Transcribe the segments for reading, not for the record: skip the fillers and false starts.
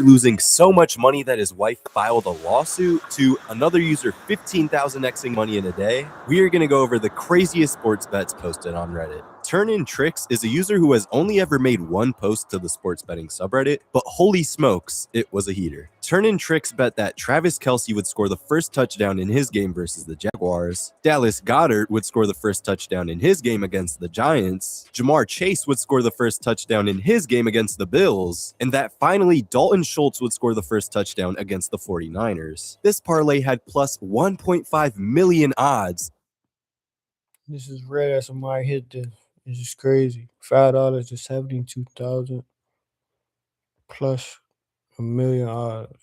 losing so much money that his wife filed a lawsuit, to another user 15,000xing money in a day, we are going to go over the craziest sports bets posted on Reddit. Turn-In Tricks is a user who has only ever made one post to the sports betting subreddit, but holy smokes, it was a heater. Turn-In Tricks bet that Travis Kelce would score the first touchdown in his game versus the Jaguars, Dallas Goedert would score the first touchdown in his game against the Giants, Jamar Chase would score the first touchdown in his game against the Bills, and that finally Dalton Schultz would score the first touchdown against the 49ers. This parlay had plus 1.5 million odds. This is rare that somebody hit this. It's just crazy. $5 to 72,000 plus a million odds.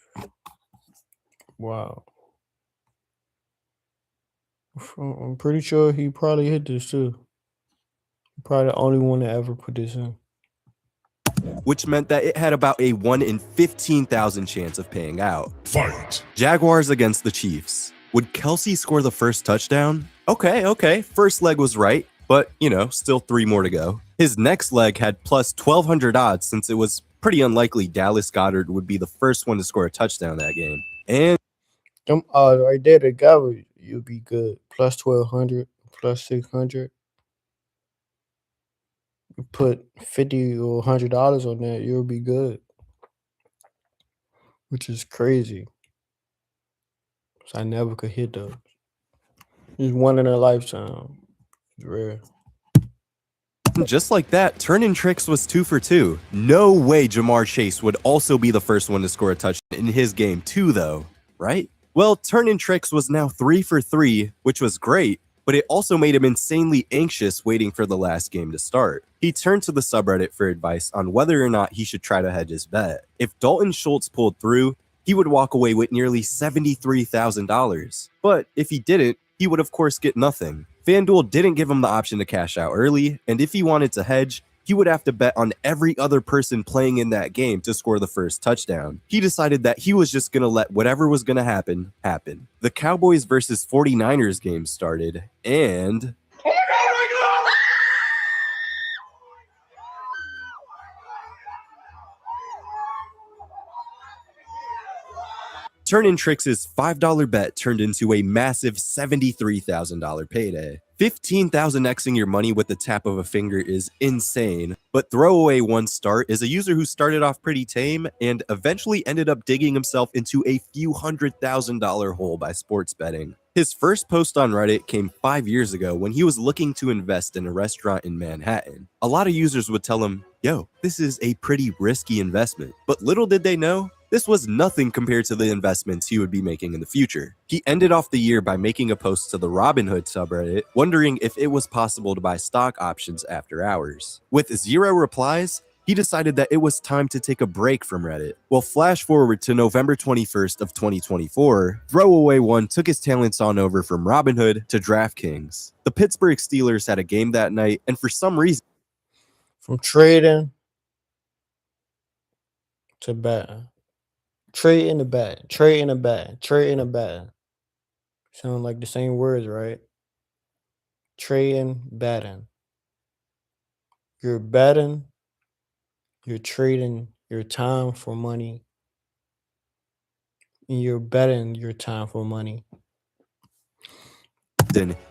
Wow. I'm pretty sure he probably hit this too. Probably the only one that ever put this in. Which meant that it had about a 1 in 15,000 chance of paying out. Fight! Jaguars against the Chiefs. Would Kelce score the first touchdown? Okay, first leg was right, but, still 3 more to go. His next leg had plus 1,200 odds since it was pretty unlikely Dallas Goedert would be the first one to score a touchdown that game. And them odds right there together, you'll be good. Plus 1,200, plus 600. You put $50 or $100 on that, you'll be good. Which is crazy. So I never could hit those. It's one in a lifetime. It's rare. Just like that, Turn-In Tricks was 2 for 2. No way Jamar Chase would also be the first one to score a touchdown in his game too, though, right? Well, Turn-In Tricks was now 3 for 3, which was great, but it also made him insanely anxious waiting for the last game to start. He turned to the subreddit for advice on whether or not he should try to hedge his bet. If Dalton Schultz pulled through, he would walk away with nearly $73,000. But if he didn't, he would of course get nothing. FanDuel didn't give him the option to cash out early, and if he wanted to hedge, he would have to bet on every other person playing in that game to score the first touchdown. He decided that he was just going to let whatever was going to happen. The Cowboys versus 49ers game started, and Turn-In Tricks' $5 bet turned into a massive $73,000 payday. 15,000xing your money with the tap of a finger is insane, but Throwaway One Start is a user who started off pretty tame and eventually ended up digging himself into a few $100,000 hole by sports betting. His first post on Reddit came 5 years ago when he was looking to invest in a restaurant in Manhattan. A lot of users would tell him, yo, this is a pretty risky investment, but little did they know, this was nothing compared to the investments he would be making in the future. He ended off the year by making a post to the Robinhood subreddit, wondering if it was possible to buy stock options after hours. With 0 replies, he decided that it was time to take a break from Reddit. Well, flash forward to November 21st of 2024, Throwaway One took his talents on over from Robinhood to DraftKings. The Pittsburgh Steelers had a game that night, and for some reason, from trading to betting. Trading to bet. Sound like the same words, right? Trading, betting. You're betting, you're trading your time for money, and you're betting your time for money.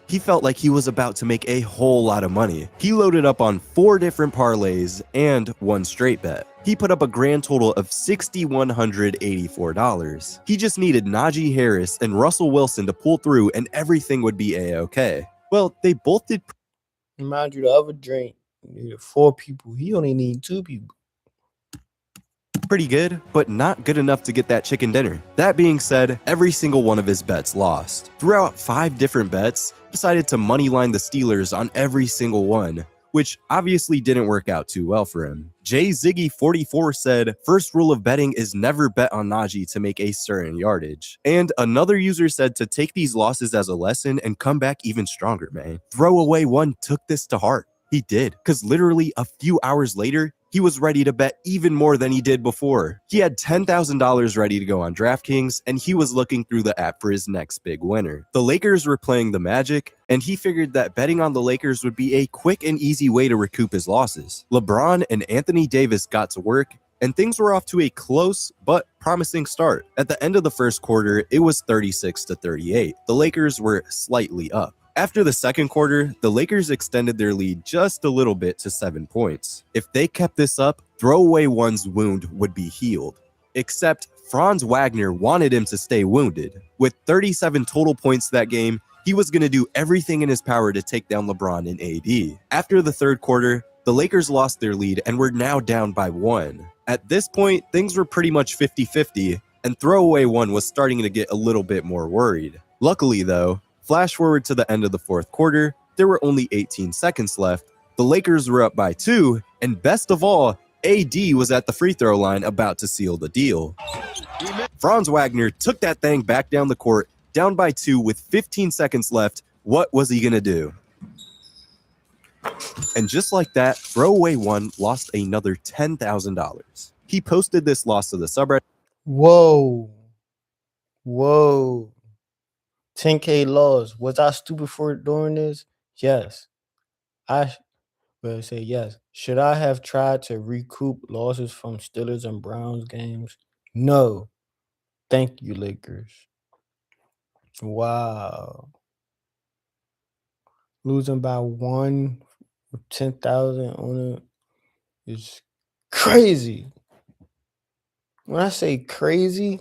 He felt like he was about to make a whole lot of money. He loaded up on 4 different parlays and 1 straight bet. He put up a grand total of $6,184. He just needed Najee Harris and Russell Wilson to pull through and everything would be a-okay. Well, they both did. Mind you, the other drink needed 4 people. He only needed 2 people. Pretty good, but not good enough to get that chicken dinner. That being said, every single one of his bets lost. Throughout 5 different bets, he decided to moneyline the Steelers on every single one, which obviously didn't work out too well for him. JZiggy44 said, first rule of betting is never bet on Najee to make a certain yardage. And another user said to take these losses as a lesson and come back even stronger, man. Throwaway One took this to heart. He did, because literally a few hours later, he was ready to bet even more than he did before. He had $10,000 ready to go on DraftKings, and he was looking through the app for his next big winner. The Lakers were playing the Magic, and he figured that betting on the Lakers would be a quick and easy way to recoup his losses. LeBron and Anthony Davis got to work, and things were off to a close but promising start. At the end of the first quarter, it was 36-38. The Lakers were slightly up. After the second quarter, the Lakers extended their lead just a little bit to 7 points. If they kept this up, Throwaway One's wound would be healed. Except Franz Wagner wanted him to stay wounded. With 37 total points that game, he was going to do everything in his power to take down LeBron and AD. After the third quarter, the Lakers lost their lead and were now down by 1. At this point, things were pretty much 50-50, and Throwaway One was starting to get a little bit more worried. Luckily though, flash forward to the end of the fourth quarter, there were only 18 seconds left, the Lakers were up by 2, and best of all, AD was at the free throw line about to seal the deal. Franz Wagner took that thing back down the court, down by 2 with 15 seconds left. What was he gonna do? And just like that, Throwaway One lost another $10,000. He posted this loss to the subreddit. Whoa. 10K loss. Was I stupid for doing this? Yes. I will say yes. Should I have tried to recoup losses from Steelers and Browns games? No. Thank you, Lakers. Wow. Losing by 1 with 10,000 on it is crazy. When I say crazy,